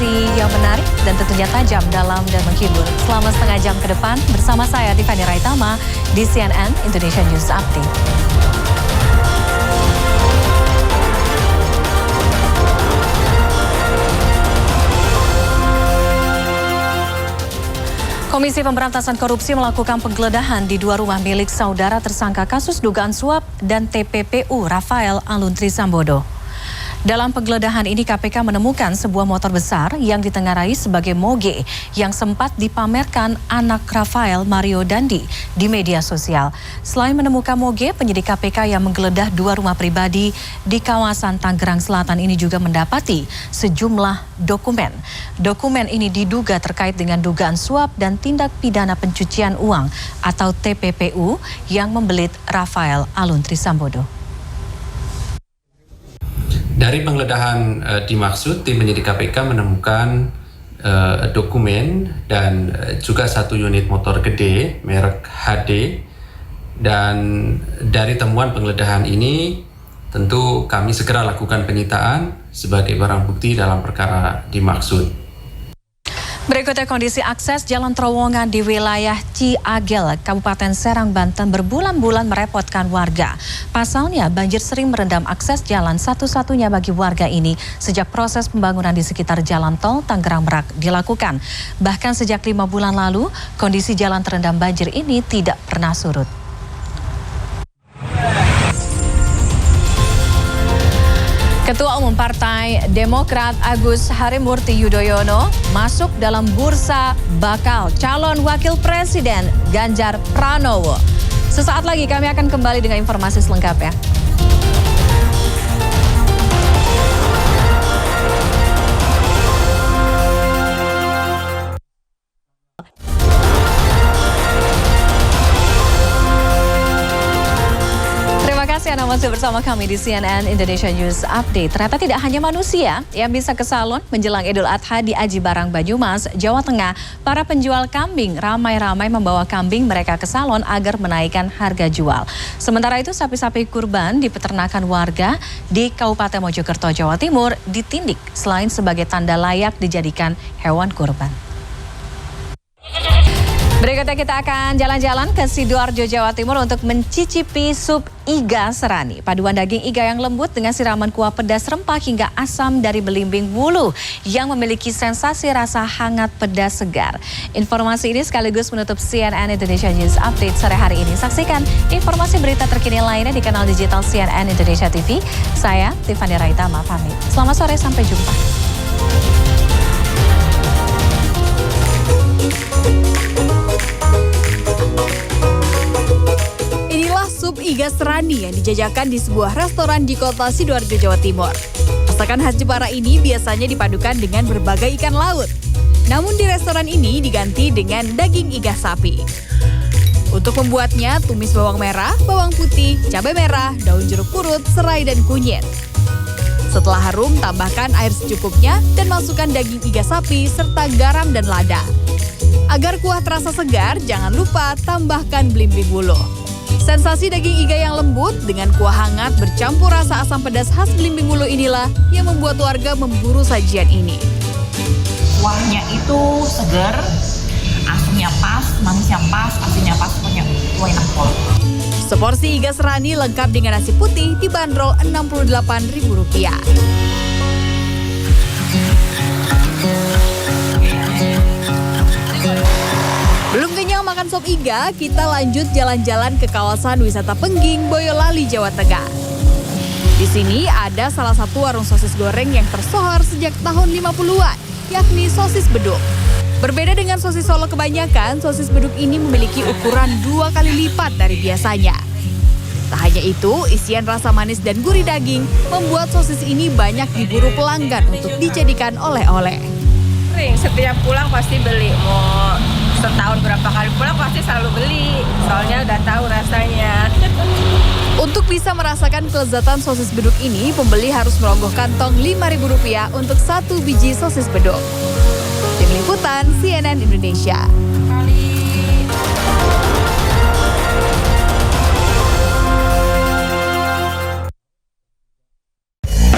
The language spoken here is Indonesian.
informasi yang menarik dan tentunya tajam, dalam dan menghibur selama setengah jam ke depan bersama saya Tiffany Raitama di CNN Indonesia News Update. Komisi Pemberantasan Korupsi melakukan penggeledahan di 2 rumah milik saudara tersangka kasus dugaan suap dan TPPU Rafael Aluntri Sambodo. Dalam penggeledahan ini KPK menemukan sebuah motor besar yang ditengarai sebagai moge yang sempat dipamerkan anak Rafael, Mario Dandi, di media sosial. Selain menemukan moge, penyidik KPK yang menggeledah 2 rumah pribadi di kawasan Tangerang Selatan ini juga mendapati sejumlah dokumen. Dokumen ini diduga terkait dengan dugaan suap dan tindak pidana pencucian uang atau TPPU yang membelit Rafael Aluntri Sambodo. Dari penggeledahan dimaksud, tim penyidik KPK menemukan dokumen dan juga 1 unit motor gede merek HD. Dan dari temuan penggeledahan ini tentu kami segera lakukan penyitaan sebagai barang bukti dalam perkara dimaksud. Berikutnya kondisi akses jalan terowongan di wilayah Ciagel, Kabupaten Serang, Banten berbulan-bulan merepotkan warga. Pasalnya banjir sering merendam akses jalan satu-satunya bagi warga ini sejak proses pembangunan di sekitar jalan tol Tangerang Merak dilakukan. Bahkan sejak 5 bulan lalu, kondisi jalan terendam banjir ini tidak pernah surut. Ketua Umum Partai Demokrat Agus Harimurti Yudhoyono masuk dalam bursa bakal calon wakil presiden Ganjar Pranowo. Sesaat lagi kami akan kembali dengan informasi selengkapnya. Anda masih bersama kami di CNN Indonesia News Update. Ternyata tidak hanya manusia yang bisa ke salon menjelang Idul Adha di Aji Barang, Banyumas, Jawa Tengah. Para penjual kambing ramai-ramai membawa kambing mereka ke salon agar menaikkan harga jual. Sementara itu sapi-sapi kurban di peternakan warga di Kabupaten Mojokerto, Jawa Timur ditindik selain sebagai tanda layak dijadikan hewan kurban. Berikutnya kita akan jalan-jalan ke Sidoarjo, Jawa Timur untuk mencicipi sup iga serani. Paduan daging iga yang lembut dengan siraman kuah pedas rempah hingga asam dari belimbing wulu yang memiliki sensasi rasa hangat pedas segar. Informasi ini sekaligus menutup CNN Indonesia News Update sore hari ini. Saksikan informasi berita terkini lainnya di kanal digital CNN Indonesia TV. Saya Tiffany Raitama pamit. Selamat sore, sampai jumpa. Sup iga serani yang dijajakan di sebuah restoran di kota Sidoarjo, Jawa Timur. Masakan khas Jepara ini biasanya dipadukan dengan berbagai ikan laut. Namun di restoran ini diganti dengan daging iga sapi. Untuk membuatnya, tumis bawang merah, bawang putih, cabai merah, daun jeruk purut, serai, dan kunyit. Setelah harum, tambahkan air secukupnya dan masukkan daging iga sapi serta garam dan lada. Agar kuah terasa segar, jangan lupa tambahkan belimbing wulu. Sensasi daging iga yang lembut dengan kuah hangat bercampur rasa asam pedas khas belimbing wulu inilah yang membuat warga memburu sajian ini. Kuahnya itu segar, asamnya pas, manisnya pas, asinnya pas, pokoknya enak banget. Seporsi iga serani lengkap dengan nasi putih dibanderol Rp68.000. Belum kenyang makan sop iga, kita lanjut jalan-jalan ke kawasan wisata Pengging, Boyolali, Jawa Tengah. Di sini ada salah satu warung sosis goreng yang tersohor sejak tahun 50-an, yakni sosis beduk. Berbeda dengan sosis Solo kebanyakan, sosis beduk ini memiliki ukuran 2 kali lipat dari biasanya. Tak hanya itu, isian rasa manis dan gurih daging membuat sosis ini banyak diburu pelanggan untuk dijadikan oleh-oleh. Setiap pulang pasti beli, mau setahun berapa kali pulang pasti selalu beli, soalnya udah tahu rasanya. Untuk bisa merasakan kelezatan sosis beduk ini, pembeli harus merogoh kantong Rp5.000 untuk 1 biji sosis beduk. Tim Liputan CNN Indonesia.